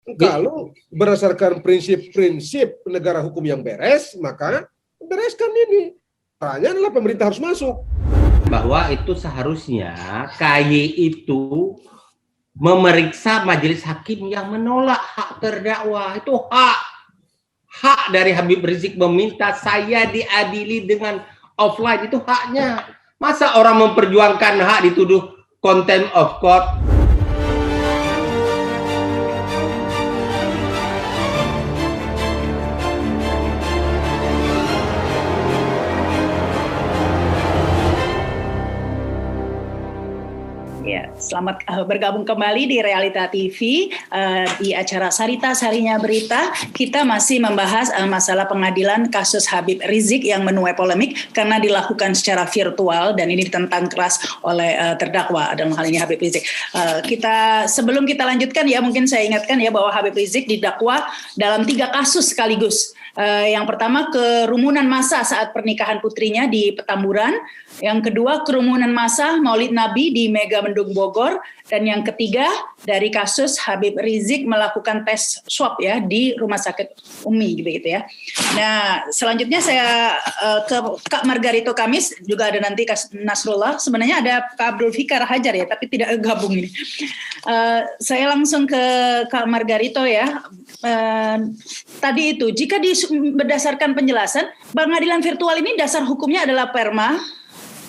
Kalau berdasarkan prinsip-prinsip negara hukum yang beres, maka bereskan ini. Caranya adalah pemerintah harus masuk. Bahwa itu seharusnya KY itu memeriksa majelis hakim yang menolak hak terdakwa. Itu hak dari Habib Rizik meminta saya diadili dengan offline, itu haknya. Masa orang memperjuangkan hak dituduh contempt of court? Ya, selamat bergabung kembali di Realita TV di acara Sarita Sarinya Berita. Kita masih membahas masalah pengadilan kasus Habib Rizik yang menuai polemik karena dilakukan secara virtual dan ini ditentang keras oleh terdakwa dalam hal ini Habib Rizik. Sebelum kita lanjutkan ya, mungkin saya ingatkan ya bahwa Habib Rizik didakwa dalam 3 kasus sekaligus. Yang pertama kerumunan massa saat pernikahan putrinya di Petamburan, yang kedua kerumunan massa Maulid Nabi di Megamendung Bogor, dan yang ketiga dari kasus Habib Rizik melakukan tes swab ya di Rumah Sakit Umi begitu ya. Nah, selanjutnya saya ke Kak Margarito Kamis, juga ada nanti Kak Nasrullah, sebenarnya ada Kak Abdul Fikar Hajar ya, tapi tidak gabung ini. Saya langsung ke Kak Margarito ya. Tadi itu, jika berdasarkan penjelasan, pengadilan virtual ini dasar hukumnya adalah perma.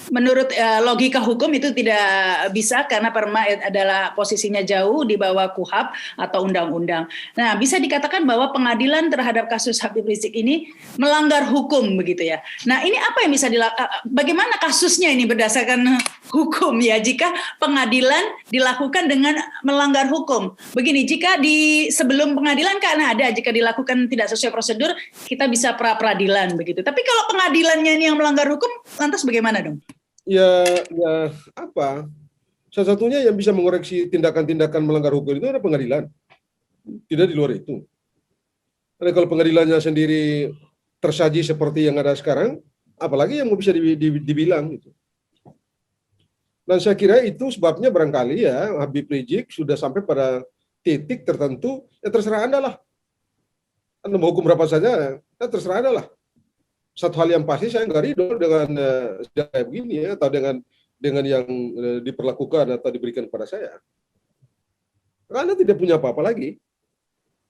Menurut logika hukum itu tidak bisa karena perma adalah posisinya jauh di bawah KUHAP atau undang-undang. Nah, bisa dikatakan bahwa pengadilan terhadap kasus Habib Rizik ini melanggar hukum begitu ya. Nah, ini apa yang bisa bagaimana kasusnya ini berdasarkan hukum ya jika pengadilan dilakukan dengan melanggar hukum. Begini, jika sebelum pengadilan kan ada, jika dilakukan tidak sesuai prosedur kita bisa pra-peradilan begitu. Tapi kalau pengadilannya ini yang melanggar hukum, lantas bagaimana dong? Ya apa? Salah satunya yang bisa mengoreksi tindakan-tindakan melanggar hukum itu adalah pengadilan. Tidak di luar itu. Karena kalau pengadilannya sendiri tersaji seperti yang ada sekarang, apalagi yang bisa dibilang gitu. Dan saya kira itu sebabnya barangkali ya Habib Rizik sudah sampai pada titik tertentu, ya terserah Anda lah. Anda mau hukum berapa saja, ya terserah Anda lah. Satu hal yang pasti saya nggak ridho dengan kayak begini ya, atau dengan yang diperlakukan atau diberikan kepada saya. Karena tidak punya apa-apa lagi.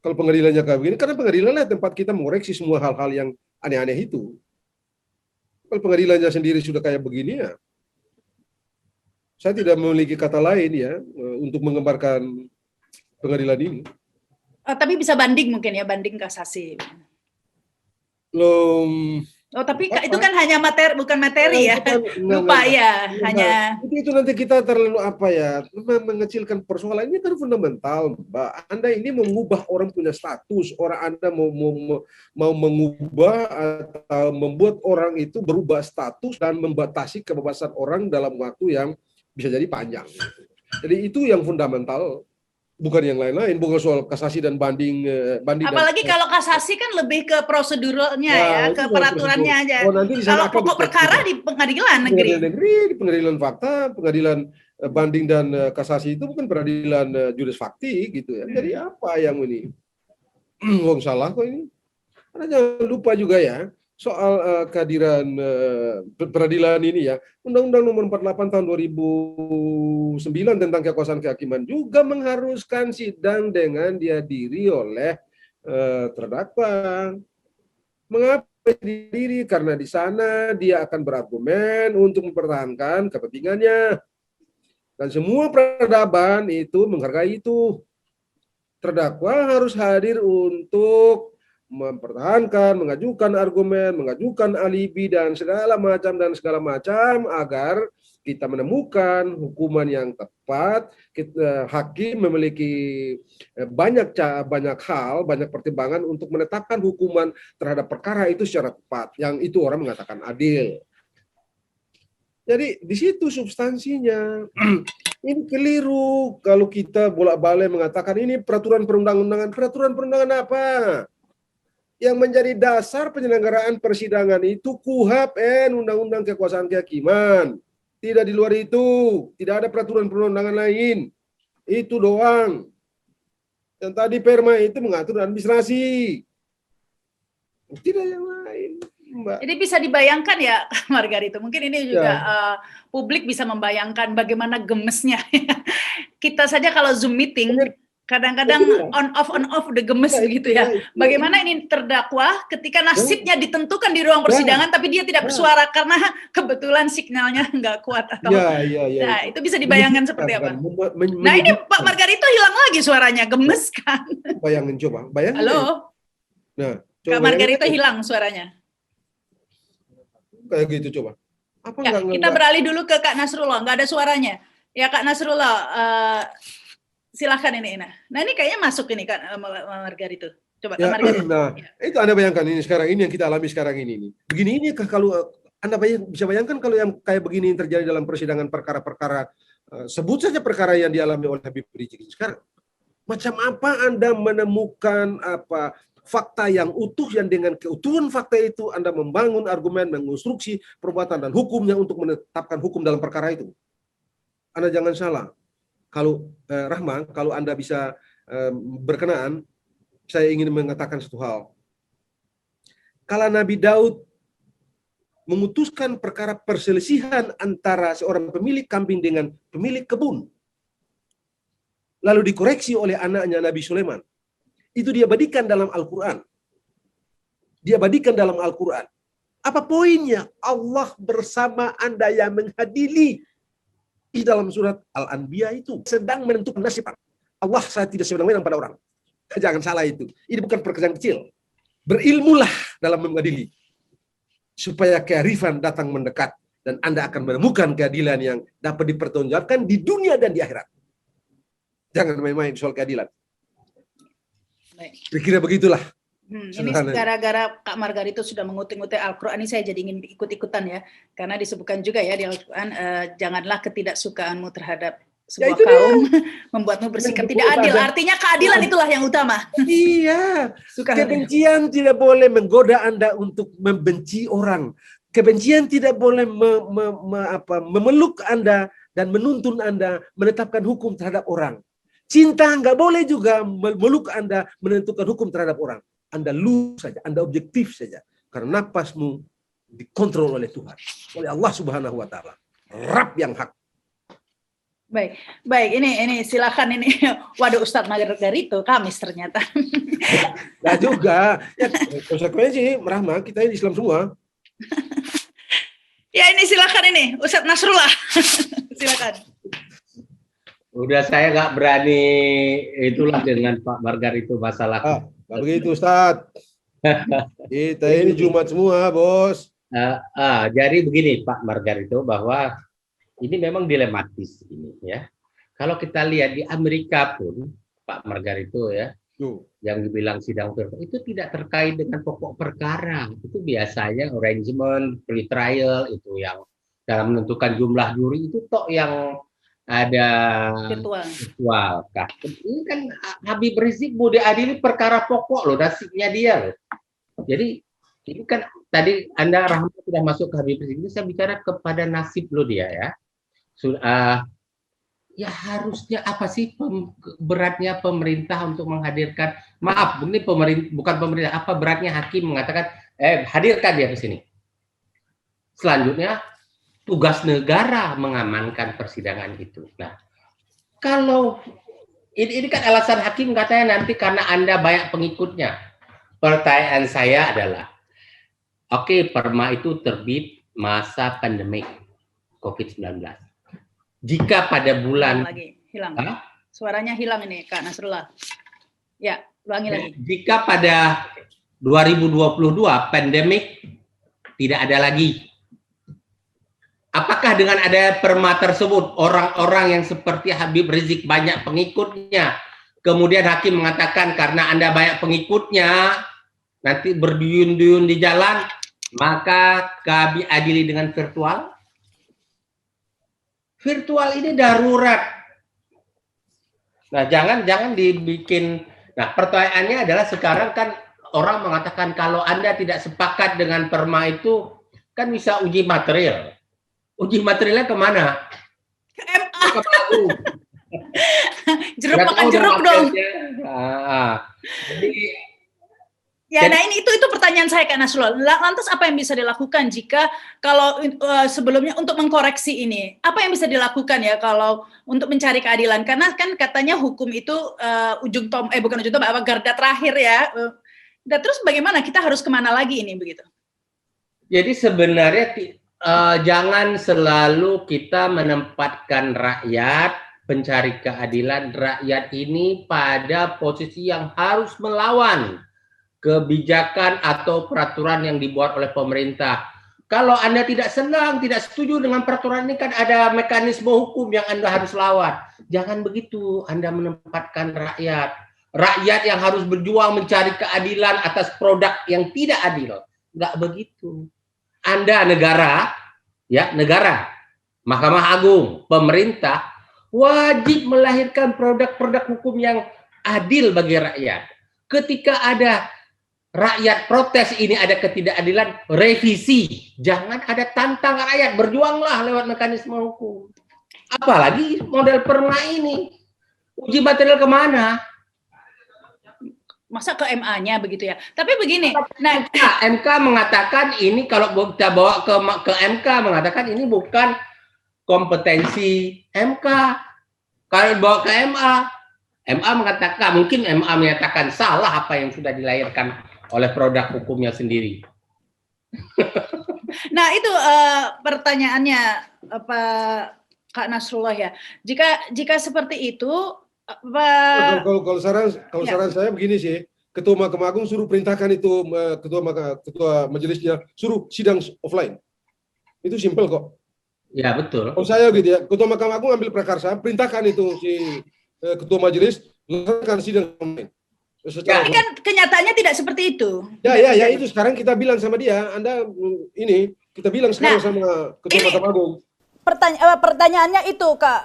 Kalau pengadilannya kayak begini, karena pengadilannya tempat kita mengoreksi semua hal-hal yang aneh-aneh itu. Kalau pengadilannya sendiri sudah kayak begini ya, saya tidak memiliki kata lain ya untuk menggambarkan pengadilan ini. Tapi bisa banding mungkin ya, banding kasasi. Tapi apa? Itu kan hanya bukan materi ya. Lupa ya, hanya itu nanti kita terlalu mengecilkan persoalan ini kan fundamental, Mbak. Anda ini mengubah orang punya status, orang Anda mau mengubah atau membuat orang itu berubah status dan membatasi kebebasan orang dalam waktu yang bisa jadi panjang. Jadi itu yang fundamental. Bukan yang lain-lain, bukan soal kasasi dan banding. Apalagi kalau kasasi kan lebih ke proseduralnya ke peraturannya aja. Kalau pokok perkara di pengadilan negeri. Di pengadilan fakta, pengadilan banding dan kasasi itu bukan peradilan juris fakti gitu ya. Jadi apa yang ini? Wong salah kok ini. Karena jangan lupa juga ya soal kehadiran peradilan ini ya. Undang-Undang Nomor 48 Tahun 2009 tentang kekuasaan kehakiman juga mengharuskan sidang dengan dihadiri oleh terdakwa. Mengapa dihadiri? Karena di sana dia akan berargumen untuk mempertahankan kepentingannya. Dan semua peradaban itu menghargai itu. Terdakwa harus hadir untuk mempertahankan, mengajukan argumen, mengajukan alibi dan segala macam agar kita menemukan hukuman yang tepat. Hakim memiliki banyak hal, banyak pertimbangan untuk menetapkan hukuman terhadap perkara itu secara tepat. Yang itu orang mengatakan adil. Jadi di situ substansinya. Ini keliru kalau kita bolak-balik mengatakan ini peraturan perundang-undangan. Peraturan perundangan apa? Yang menjadi dasar penyelenggaraan persidangan itu KUHAP Undang-Undang Kekuasaan Kehakiman. Tidak di luar itu. Tidak ada peraturan perundangan lain. Itu doang. Yang tadi perma itu mengatur administrasi. Tidak yang lain, Mbak. Jadi bisa dibayangkan ya, Margarito. Mungkin ini juga publik bisa membayangkan bagaimana gemesnya. Kita saja kalau Zoom meeting, kadang-kadang on off udah gemes begitu ya. Bagaimana ini terdakwa ketika nasibnya ditentukan di ruang persidangan, tapi dia tidak bersuara karena kebetulan signalnya nggak kuat atau. Nah, itu bisa dibayangkan seperti apa? Nah ini Pak Margarito hilang lagi suaranya, gemes kan? Bayangin coba, bayangin. Halo. Nah, Kak Margarito hilang suaranya. Kayak gitu coba. Apa ya, kita beralih dulu ke Kak Nasrullah, nggak ada suaranya. Ya Kak Nasrullah, silahkan ini. Nah ini kayaknya masuk ini Kak Margarito. Coba Kak Margarito. Nah, itu Anda bayangkan ini sekarang ini yang kita alami sekarang ini. Begini ini kalau Anda bisa bayangkan kalau yang kayak begini yang terjadi dalam persidangan perkara-perkara, sebut saja perkara yang dialami oleh Habib Rizik sekarang. Macam apa Anda menemukan fakta yang utuh, yang dengan keutuhan fakta itu Anda membangun argumen, mengonstruksi perbuatan dan hukumnya untuk menetapkan hukum dalam perkara itu. Anda jangan salah. Kalau Rahma, kalau Anda bisa berkenaan, saya ingin mengatakan satu hal. Kalau Nabi Daud memutuskan perkara perselisihan antara seorang pemilik kambing dengan pemilik kebun, lalu dikoreksi oleh anaknya Nabi Sulaiman, itu dia badikan dalam Al-Quran. Apa poinnya? Allah bersama Anda yang menghadiri. Di dalam surat Al-Anbiya itu sedang menentukan nasib. Allah saya tidak sewenang-wenang pada orang. Jangan salah itu. Ini bukan pekerjaan kecil. Berilmulah dalam mengadili. Supaya kearifan datang mendekat. Dan Anda akan menemukan keadilan yang dapat dipertanggungjawabkan di dunia dan di akhirat. Jangan main-main soal keadilan. Kira-kira begitulah. Ini gara-gara Kak Margarito sudah mengutik-ngutik Al-Quran, ini saya jadi ingin ikut-ikutan ya. Karena disebutkan juga ya di Al-Quran, janganlah ketidaksukaanmu terhadap sebuah kaum membuatmu bersikap tidak adil. Artinya keadilan itulah yang utama. Iya. Kebencian tidak boleh menggoda Anda untuk membenci orang. Kebencian tidak boleh memeluk Anda dan menuntun Anda menetapkan hukum terhadap orang. Cinta nggak boleh juga memeluk Anda menentukan hukum terhadap orang. Anda lurus saja, Anda objektif saja. Karena napasmu dikontrol oleh Tuhan. Oleh Allah Subhanahu wa Ta'ala. Rab yang hak. Baik, ini silakan ini. Waduh, Ustadz Margarito, Kamis ternyata. Nah juga, ya, konsekuensi, Rahma, kita ini Islam semua. Ya ini silakan ini, Ustadz Nasrullah. Silakan. Udah saya nggak berani itulah dengan Pak Margarito masalah. Nggak begitu Ustadz. Kita ini Jumat semua, Bos. Jadi begini Pak Margarito, bahwa ini memang dilematis ini ya. Kalau kita lihat di Amerika pun Pak Margarito ya, yang dibilang sidang itu tidak terkait dengan pokok perkara. Itu biasanya arrangement, pre-trial itu yang dalam menentukan jumlah juri itu toh yang ada virtual. Ini kan Habib Rizik mau diadili perkara pokok loh, nasibnya dia loh. Jadi ini kan tadi Anda Rahmat sudah masuk ke Habib Rizik, ini saya bicara kepada nasib lo dia ya. Ya harusnya apa sih beratnya pemerintah untuk menghadirkan, maaf ini bukan pemerintah, apa beratnya hakim mengatakan hadirkan dia ke sini. Selanjutnya tugas negara mengamankan persidangan itu. Nah, kalau ini kan alasan hakim katanya nanti karena Anda banyak pengikutnya. Pertanyaan saya adalah, oke, perma itu terbit masa pandemik COVID-19. Jika pada bulan hilang. Suaranya hilang ini Kak Nasrullah. Ya, ulangi lagi. Jika pada 2022 pandemik tidak ada lagi, apakah dengan ada perma tersebut orang-orang yang seperti Habib Rizik banyak pengikutnya, kemudian hakim mengatakan karena Anda banyak pengikutnya nanti berduyun-duyun di jalan, maka kami adili dengan virtual? Virtual ini darurat. Nah, jangan dibikin. Nah, pertanyaannya adalah sekarang kan orang mengatakan kalau Anda tidak sepakat dengan perma itu kan bisa uji material. Uji materialnya kemana? Ke MA. Jeruk Nggak makan tahu jeruk dong dong. update-nya. Jadi Ya, jadi nah itu pertanyaan saya Kak Nasrullah. Lantas apa yang bisa dilakukan jika kalau sebelumnya untuk mengkoreksi ini? Apa yang bisa dilakukan ya kalau untuk mencari keadilan? Karena kan katanya hukum itu bukan ujung tombak, apa garda terakhir ya. Dan terus bagaimana? Kita harus kemana lagi ini begitu? Jadi sebenarnya jangan selalu kita menempatkan rakyat, pencari keadilan rakyat ini pada posisi yang harus melawan kebijakan atau peraturan yang dibuat oleh pemerintah. Kalau Anda tidak senang, tidak setuju dengan peraturan ini, kan ada mekanisme hukum yang Anda harus lawan. Jangan begitu Anda menempatkan rakyat. Rakyat yang harus berjuang mencari keadilan atas produk yang tidak adil. Nggak begitu. Anda negara, ya negara, Mahkamah Agung, pemerintah, wajib melahirkan produk-produk hukum yang adil bagi rakyat. Ketika ada rakyat protes ini ada ketidakadilan, revisi. Jangan ada tantang rakyat, berjuanglah lewat mekanisme hukum. Apalagi model perma ini. Uji material kemana? Masa ke MA-nya begitu ya. Tapi begini, nah MK mengatakan ini, kalau kita bawa ke MK mengatakan ini bukan kompetensi MK. Kalau bawa ke MA mengatakan, mungkin MA menyatakan salah apa yang sudah dilahirkan oleh produk hukumnya sendiri. Nah itu pertanyaannya Kak Nasrullah ya. Jika seperti itu, Kalau saran saya begini sih, Ketua Mahkamah Agung suruh perintahkan itu ketua majelisnya suruh sidang offline. Itu simpel kok. Ya betul. Kalau saya gitu ya, Ketua Mahkamah Agung ambil prakarsa, perintahkan itu si ketua majelis lakukan sidang online. Tapi kan kenyataannya tidak seperti itu. Ya, itu sekarang kita bilang sama dia, Anda ini kita bilang sekarang sama Ketua Mahkamah Agung. Pertanyaannya itu Kak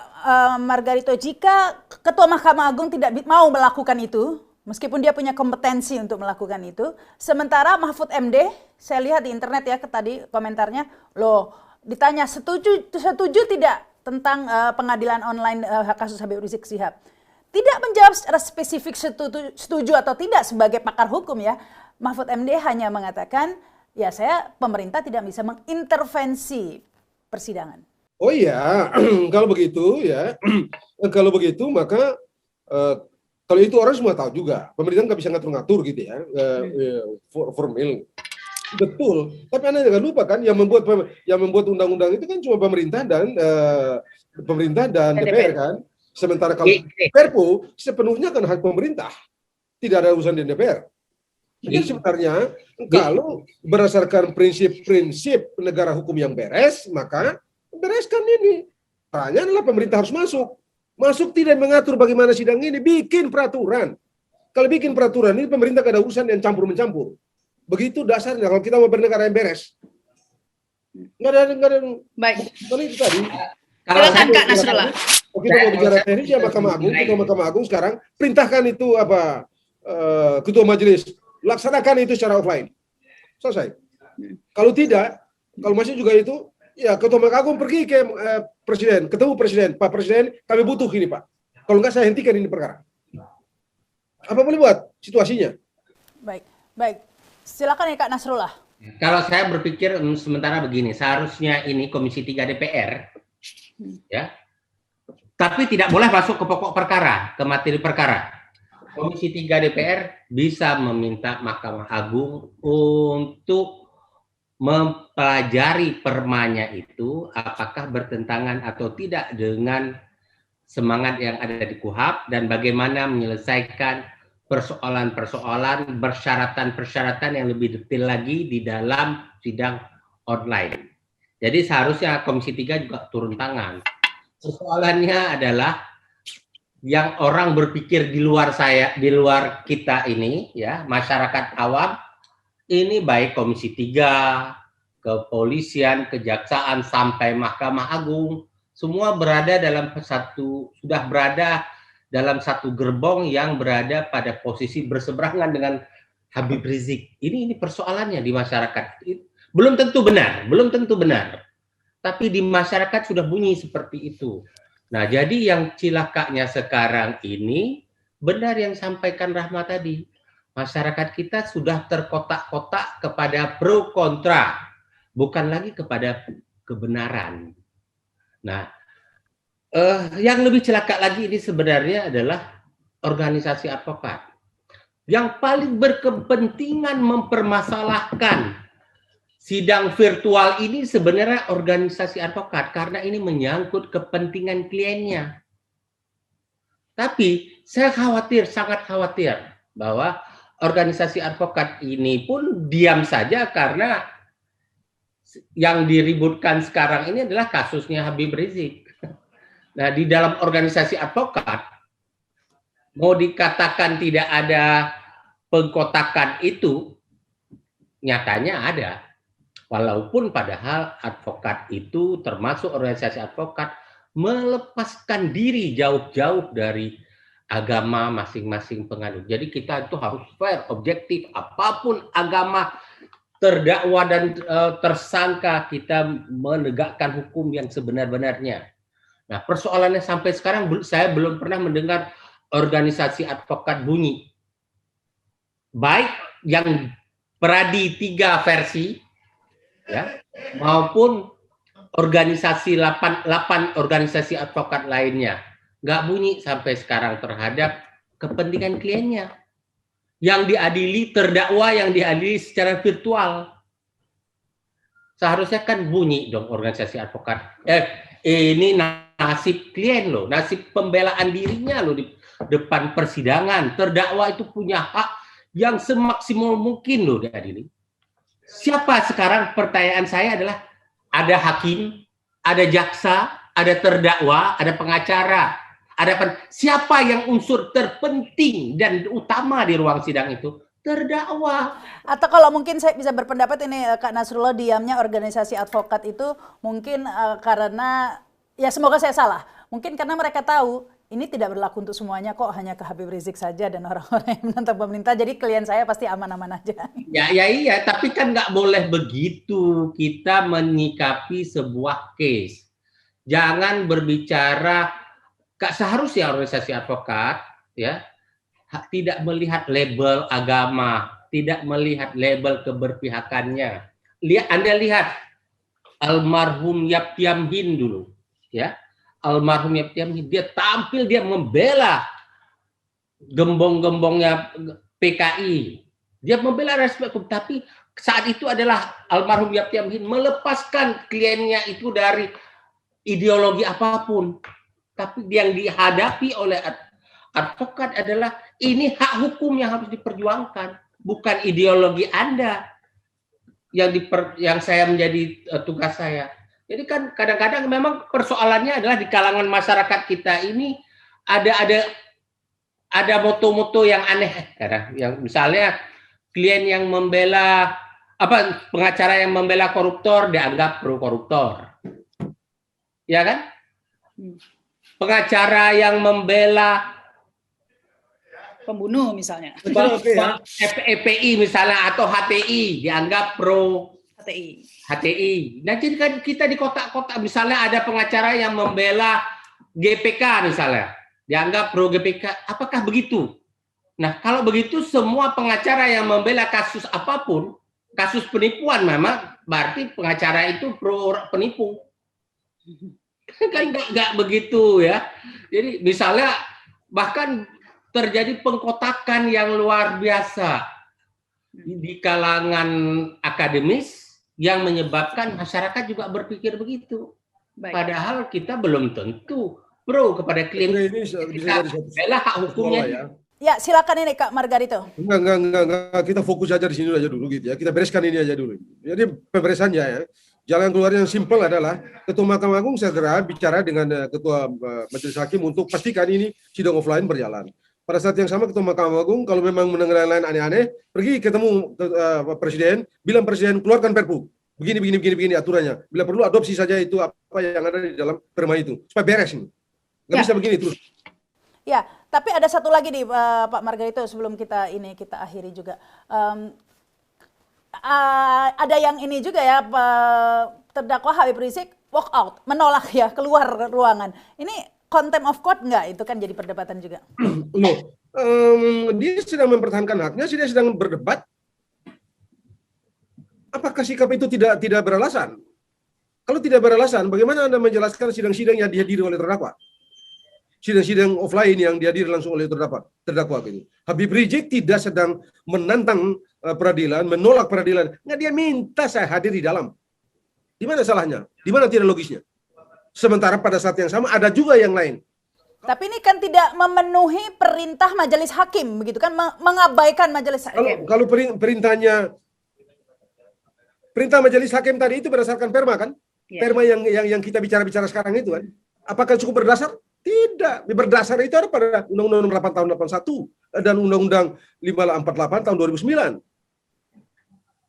Margarito, jika Ketua Mahkamah Agung tidak mau melakukan itu, meskipun dia punya kompetensi untuk melakukan itu, sementara Mahfud MD, saya lihat di internet ya tadi komentarnya, loh ditanya setuju tidak tentang pengadilan online kasus Habib Rizik Syihab. Tidak menjawab secara spesifik setuju atau tidak sebagai pakar hukum ya. Mahfud MD hanya mengatakan, ya pemerintah tidak bisa mengintervensi persidangan. Oh iya, kalau begitu ya, kalau begitu maka kalau itu orang semua tahu juga, pemerintah nggak bisa ngatur-ngatur gitu ya, formal. Betul, tapi Anda jangan lupa kan yang membuat undang-undang itu kan cuma pemerintah dan DPR kan. Sementara kalau Perpu sepenuhnya kan hak pemerintah, tidak ada urusan di DPR. Jadi sebenarnya kalau berdasarkan prinsip-prinsip negara hukum yang beres, maka bereskan ini. Caranya adalah pemerintah harus masuk tidak mengatur bagaimana sidang ini, bikin peraturan. Kalau bikin peraturan ini pemerintah gak ada urusan yang campur-mencampur. Begitu dasarnya kalau kita mau bernegara yang beres. Nggak ada. Baik. Kalau itu tadi. Silakan Kak Nasrullah. Kita mau bicara teknis ya Mahkamah Agung, Ketua Mahkamah Agung sekarang perintahkan itu Ketua Majelis laksanakan itu secara offline. Selesai. Kalau tidak, kalau masih juga itu, ya Ketua Mahkamah Agung pergi ke Presiden, ketemu Presiden, Pak Presiden, kami butuh ini Pak. Kalau enggak saya hentikan ini perkara. Apa boleh buat situasinya? Baik. Silakan ya Kak Nasrullah. Kalau saya berpikir sementara begini, seharusnya ini Komisi 3 DPR, ya, tapi tidak boleh masuk ke pokok perkara, ke materi perkara. Komisi 3 DPR bisa meminta Mahkamah Agung untuk mempelajari permanya itu apakah bertentangan atau tidak dengan semangat yang ada di KUHP dan bagaimana menyelesaikan persoalan-persoalan, persyaratan-persyaratan yang lebih detail lagi di dalam sidang online. Jadi seharusnya Komisi 3 juga turun tangan. Persoalannya adalah yang orang berpikir di luar kita ini, ya, masyarakat awam, ini baik Komisi 3, kepolisian, kejaksaan, sampai Mahkamah Agung, semua sudah berada dalam satu gerbong yang berada pada posisi berseberangan dengan Habib Rizik. Ini persoalannya di masyarakat. Belum tentu benar. Tapi di masyarakat sudah bunyi seperti itu. Nah, jadi yang cilakanya sekarang ini benar yang sampaikan Rahma tadi. Masyarakat kita sudah terkotak-kotak kepada pro kontra, bukan lagi kepada kebenaran. Nah, yang lebih celaka lagi ini sebenarnya adalah organisasi advokat yang paling berkepentingan mempermasalahkan sidang virtual ini sebenarnya organisasi advokat karena ini menyangkut kepentingan kliennya. Tapi saya khawatir, sangat khawatir bahwa organisasi advokat ini pun diam saja karena yang diributkan sekarang ini adalah kasusnya Habib Rizik. Nah, di dalam organisasi advokat, mau dikatakan tidak ada pengkotakan itu, nyatanya ada. Walaupun padahal advokat itu termasuk organisasi advokat melepaskan diri jauh-jauh dari agama masing-masing penganut. Jadi kita itu harus fair, objektif, apapun agama terdakwa dan tersangka, kita menegakkan hukum yang sebenar-benarnya. Nah, persoalannya sampai sekarang saya belum pernah mendengar organisasi advokat bunyi. Baik yang Peradi 3 versi, ya, maupun organisasi 8 organisasi advokat lainnya. Nggak bunyi sampai sekarang terhadap kepentingan kliennya. Yang diadili, terdakwa yang diadili secara virtual. Seharusnya kan bunyi dong organisasi advokat. Ini nasib klien loh, nasib pembelaan dirinya loh di depan persidangan. Terdakwa itu punya hak yang semaksimal mungkin loh diadili. Siapa sekarang, pertanyaan saya adalah, ada hakim, ada jaksa, ada terdakwa, ada pengacara, siapa yang unsur terpenting dan utama di ruang sidang itu? Terdakwa. Atau kalau mungkin saya bisa berpendapat ini Kak Nasrullah, diamnya organisasi advokat itu mungkin karena, ya semoga saya salah, mungkin karena mereka tahu ini tidak berlaku untuk semuanya kok, hanya ke Habib Rizik saja dan orang-orang yang menentang pemerintah, jadi klien saya pasti aman-aman aja. Ya iya, tapi kan nggak boleh begitu kita menyikapi sebuah case. Jangan berbicara, seharusnya organisasi advokat ya tidak melihat label agama, tidak melihat label keberpihakannya. Anda lihat almarhum Yahya Hin dulu, ya. Almarhum Yahya Hin, dia tampil, dia membela gembong-gembongnya PKI. Dia membela respek, tapi saat itu adalah almarhum Yahya Hin melepaskan kliennya itu dari ideologi apapun. Tapi yang dihadapi oleh advokat adalah ini hak hukum yang harus diperjuangkan, bukan ideologi Anda yang saya menjadi tugas saya. Jadi kan kadang-kadang memang persoalannya adalah di kalangan masyarakat kita ini ada moto-moto yang aneh, yang misalnya klien yang membela pengacara yang membela koruptor dianggap pro koruptor, ya kan? Pengacara yang membela pembunuh misalnya, FPI misalnya atau HTI dianggap pro HTI. Nah, jadi kan kita di kotak-kotak, misalnya ada pengacara yang membela GPK misalnya, dianggap pro GPK. Apakah begitu? Nah, kalau begitu semua pengacara yang membela kasus apapun, kasus penipuan memang berarti pengacara itu pro penipu. Kan nggak begitu ya. Jadi misalnya bahkan terjadi pengkotakan yang luar biasa di kalangan akademis yang menyebabkan masyarakat juga berpikir begitu. Padahal kita belum tentu pro kepada klien. Kita bela hak hukumnya. Ya, silakan ini Kak Margarito. Enggak. Kita fokus aja di sini aja dulu gitu ya. Kita bereskan ini aja dulu. Jadi pemberesannya ya. Jalan keluar yang simpel adalah Ketua Mahkamah Agung segera bicara dengan Ketua Majelis Hakim untuk pastikan ini sidang offline berjalan. Pada saat yang sama Ketua Mahkamah Agung kalau memang mendengar lain aneh-aneh, pergi ketemu Presiden, bilang Presiden keluarkan Perpu. Begini aturannya. Bila perlu adopsi saja itu apa yang ada di dalam perma itu. Supaya beres ini. Nggak bisa begini terus. Ya, tapi ada satu lagi nih Pak Margarito sebelum kita akhiri juga. Ada yang ini juga ya, terdakwa Habib Rizik walk out, menolak ya, keluar ruangan. Ini contempt of court nggak? Itu kan jadi perdebatan juga. Loh, dia sedang mempertahankan haknya, dia sedang berdebat. Apakah sikap itu tidak beralasan? Kalau tidak beralasan, bagaimana Anda menjelaskan sidang-sidang yang dihadiri oleh terdakwa? Sidang-sidang offline yang dihadiri langsung oleh terdakwa gitu. Habib Rizik tidak sedang menantang peradilan, menolak peradilan. Nggak, dia minta saya hadir di dalam. Di mana salahnya? Di mana tidak logisnya? Sementara pada saat yang sama ada juga yang lain. Tapi ini kan tidak memenuhi perintah majelis hakim, begitu kan? Mengabaikan majelis hakim. Kalau perintah majelis hakim tadi itu berdasarkan perma kan? Perma yang kita bicara sekarang itu kan? Apakah cukup berdasar? Tidak. Berdasar itu ada pada Undang-Undang Nomor 8 tahun 81 dan Undang-Undang 548 tahun 2009.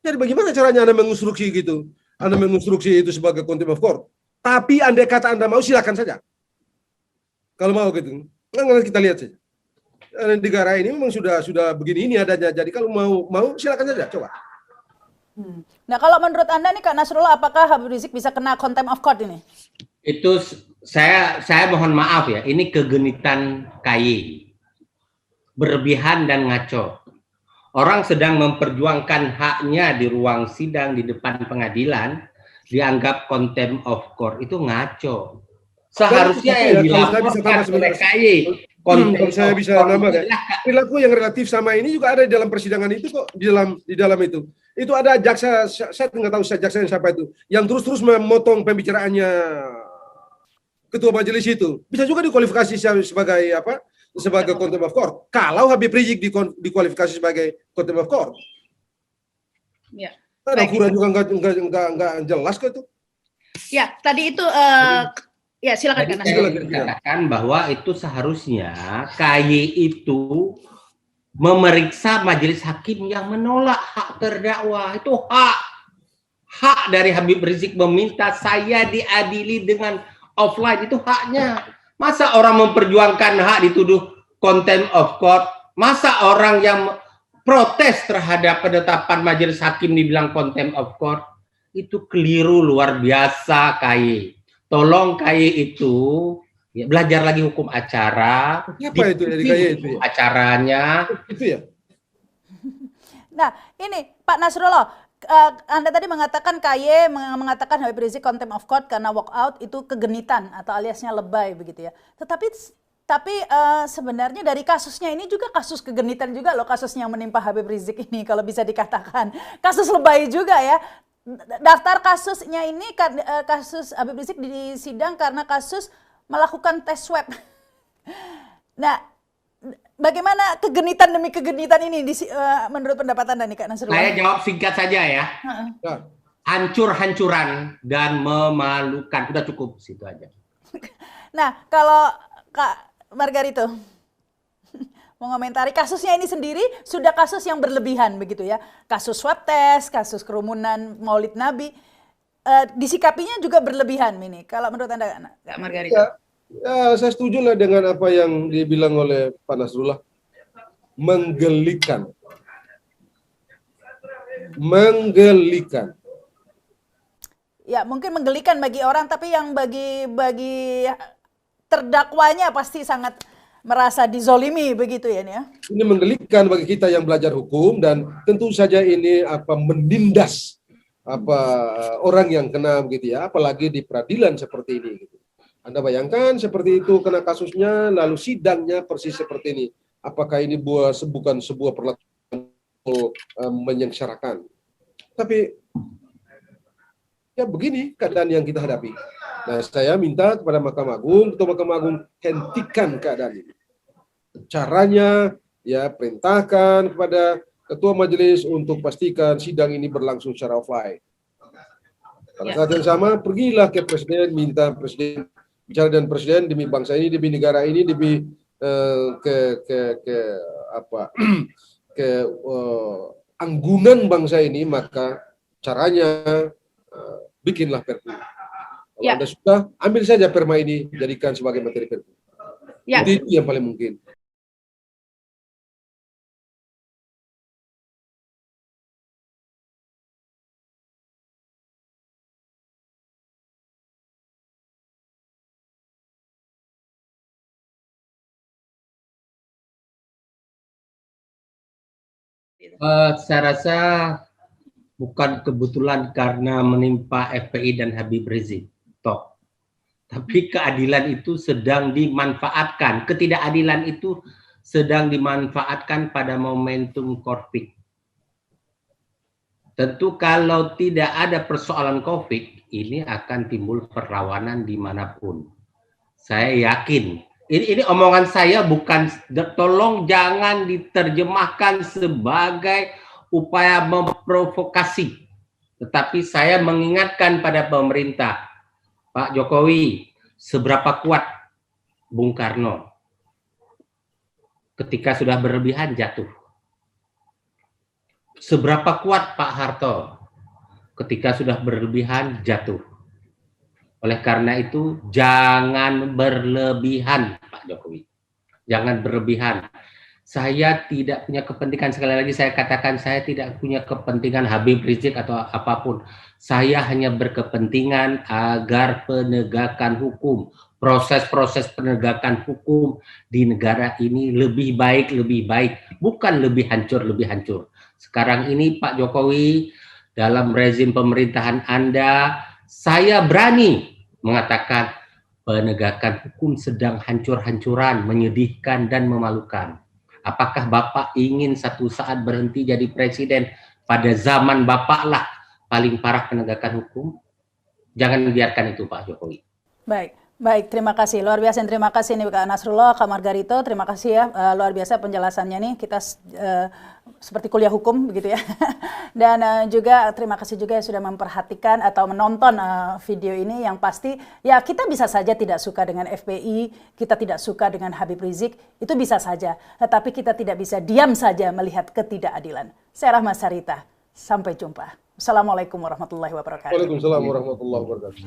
Jadi bagaimana caranya Anda menginstruksi gitu? Anda menginstruksi itu sebagai contempt of court. Tapi andai kata Anda mau, silakan saja. Kalau mau gitu. Nah, kita lihat saja. Negara ini memang sudah begini ini adanya. Jadi kalau mau silakan saja, coba. Nah, kalau menurut Anda nih Kak Nasrullah, apakah Habib Rizik bisa kena contempt of court ini? Itu saya mohon maaf ya, ini kegenitan KY. Berlebihan dan ngaco. Orang sedang memperjuangkan haknya di ruang sidang di depan pengadilan, dianggap contempt of court, itu ngaco. Seharusnya yang dilaporkan oleh KY. Kalau saya bisa nambah, perilaku yang relatif sama ini juga ada di dalam persidangan itu kok, di dalam itu. Itu ada jaksa, saya nggak tahu jaksa yang siapa itu, yang terus memotong pembicaraannya ketua majelis itu. Bisa juga dikualifikasi sebagai apa? Sebagai contempt of court. Kalau Habib Rizik dikualifikasi sebagai contempt of court. Ya. Ada ukuran juga nggak jelas kok itu. Ya, tadi itu ya silakan Kak. Saya katakan bahwa itu seharusnya KY itu memeriksa majelis hakim yang menolak hak terdakwa. Itu hak dari Habib Rizik meminta saya diadili dengan offline, itu haknya. Masa orang memperjuangkan hak dituduh contempt of court? Masa orang yang protes terhadap penetapan majelis hakim dibilang contempt of court? Itu keliru luar biasa, KY. Tolong KY itu ya, belajar lagi hukum acara. Apa itu dari KY itu ya? Acaranya. Itu ya. Nah, ini Pak Nasrullah, Anda tadi mengatakan KY mengatakan Habib Rizik contempt of court karena walkout itu kegenitan atau aliasnya lebay begitu ya. Tapi sebenarnya dari kasusnya ini juga kasus kegenitan juga loh, kasusnya yang menimpa Habib Rizik ini kalau bisa dikatakan. Kasus lebay juga ya. Daftar kasusnya ini kasus Habib Rizik disidang karena kasus melakukan tes swab. Nah, bagaimana kegenitan demi kegenitan ini menurut pendapat Anda nih Kak Nasrullah? Saya jawab singkat saja ya. Hancur-hancuran dan memalukan. Udah cukup situ aja. Nah, kalau Kak Margarito mau komentari kasusnya ini sendiri sudah kasus yang berlebihan begitu ya. Kasus swab test, kasus kerumunan Maulid Nabi, disikapinya juga berlebihan ini. Kalau menurut Anda Kak Margarito? Ya, saya setuju lah dengan apa yang dibilang oleh Pak Nasrullah. Menggelikan. Ya, mungkin menggelikan bagi orang, tapi yang bagi terdakwanya pasti sangat merasa dizolimi begitu ya, nih ya. Ini menggelikan bagi kita yang belajar hukum dan tentu saja ini menindas orang yang kena begitu ya, apalagi di peradilan seperti ini gitu. Anda bayangkan seperti itu kena kasusnya, lalu sidangnya persis seperti ini. Apakah ini bukan sebuah perlakuan menyengsarakan? Tapi ya begini keadaan yang kita hadapi. Nah, saya minta kepada Mahkamah Agung, Ketua Mahkamah Agung, hentikan keadaan ini. Caranya, ya perintahkan kepada Ketua Majelis untuk pastikan sidang ini berlangsung secara offline. Pada saat yang sama, pergilah ke Presiden, minta Presiden bicara dengan Presiden demi bangsa ini, demi negara ini, demi anggungan bangsa ini, maka caranya bikinlah perpu. Kalau Anda sudah, ambil saja perma ini, jadikan sebagai materi perpu. Itu yang paling mungkin. Gitu. Saya rasa bukan kebetulan karena menimpa FPI dan Habib Rizik, toh. Tapi keadilan itu sedang dimanfaatkan, ketidakadilan itu sedang dimanfaatkan pada momentum COVID. Tentu kalau tidak ada persoalan COVID, ini akan timbul perlawanan dimanapun. Saya yakin, ini omongan saya bukan, tolong jangan diterjemahkan sebagai upaya memprovokasi. Tetapi saya mengingatkan pada pemerintah, Pak Jokowi, seberapa kuat Bung Karno ketika sudah berlebihan jatuh. Seberapa kuat Pak Harto ketika sudah berlebihan jatuh. Oleh karena itu, jangan berlebihan Pak Jokowi. Jangan berlebihan. Saya tidak punya kepentingan, sekali lagi saya katakan, saya tidak punya kepentingan Habib Rizik atau apapun. Saya hanya berkepentingan agar penegakan hukum, proses-proses penegakan hukum di negara ini lebih baik, bukan lebih hancur. Sekarang ini Pak Jokowi, dalam rezim pemerintahan Anda, saya berani mengatakan penegakan hukum sedang hancur-hancuran, menyedihkan dan memalukan. Apakah Bapak ingin satu saat berhenti jadi presiden? Pada zaman Bapak lah paling parah penegakan hukum. Jangan biarkan itu Pak Jokowi. Baik, terima kasih. Luar biasa, terima kasih nih Kak Nasrullah, Kak Margarito. Terima kasih ya, luar biasa penjelasannya nih. Kita seperti kuliah hukum begitu ya. Dan juga terima kasih juga yang sudah memperhatikan atau menonton video ini, yang pasti ya kita bisa saja tidak suka dengan FPI, kita tidak suka dengan Habib Rizik, itu bisa saja. Tetapi kita tidak bisa diam saja melihat ketidakadilan. Saya Rahma Sarita, sampai jumpa. Assalamualaikum warahmatullahi wabarakatuh. Waalaikumsalam warahmatullahi wabarakatuh.